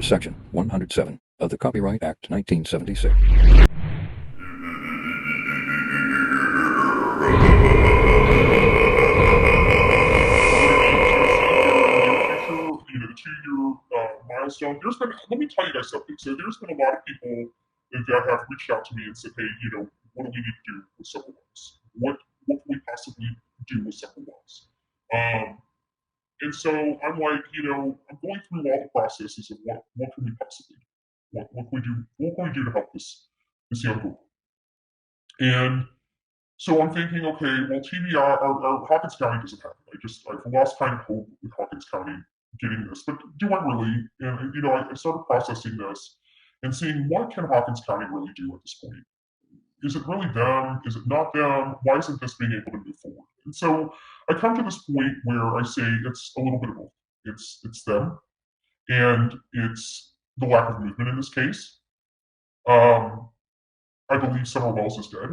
Section 107 of the Copyright Act 1976. The 2-year milestone. Let me tell you guys something. So there's been a lot of people that have reached out to me and said, hey, what do we need to do with Summer Walls? What can we possibly do with Summer Walls? And so I'm like, I'm going through all the processes of what can we possibly do? What can we do to help this young girl? And so I'm thinking, okay, well, TBI or Hawkins County doesn't have it. I've lost kind of hope with Hawkins County getting this, but do I really? And I started processing this and seeing what can Hawkins County really do at this point. Is it really them? Is it not them? Why isn't this being able to move forward? And so I come to this point where I say it's a little bit of both. It's them, and it's the lack of movement in this case. Um, I believe Summer Wells is dead.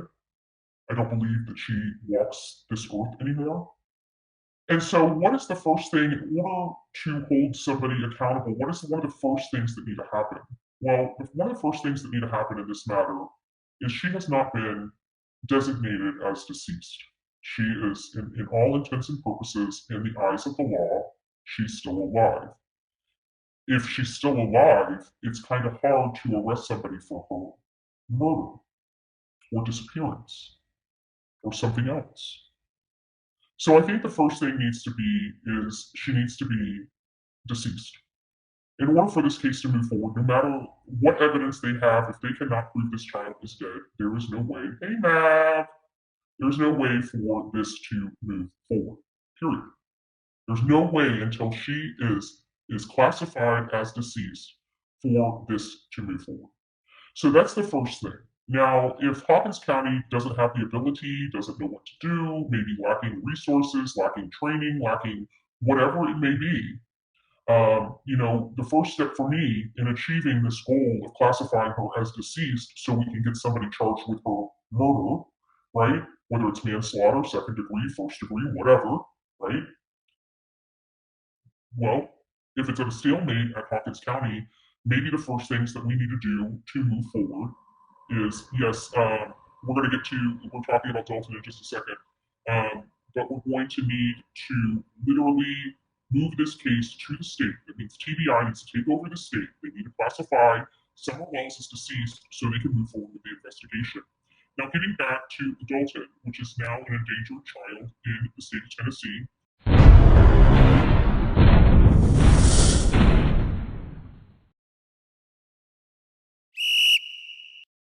I don't believe that she walks this earth anymore. And so, what is the first thing in order to hold somebody accountable? What is one of the first things that need to happen? Well, one of the first things that need to happen in this matter is she has not been designated as deceased. She is, in all intents and purposes, in the eyes of the law, she's still alive. If she's still alive, it's kind of hard to arrest somebody for her murder or disappearance or something else. So I think the first thing needs to be is she needs to be deceased. In order for this case to move forward, no matter what evidence they have, if they cannot prove this child is dead, there is no way. Hey, Matt, there's no way for this to move forward. Period. There's no way until she is classified as deceased for this to move forward. So that's the first thing. Now, if Hawkins County doesn't have the ability, doesn't know what to do, maybe lacking resources, lacking training, lacking whatever it may be, the first step for me in achieving this goal of classifying her as deceased so we can get somebody charged with her murder, right? Whether it's manslaughter, second degree, first degree, whatever, right? Well, if it's at a stalemate at Hawkins County, maybe the first things that we need to do to move forward is yes, we're talking about Dalton in just a second, but we're going to need to literally move this case to the state. That means TBI needs to take over the state. They need to classify Summer Wells as deceased so they can move forward with the investigation. Now, getting back to Dalton, which is now an endangered child in the state of Tennessee,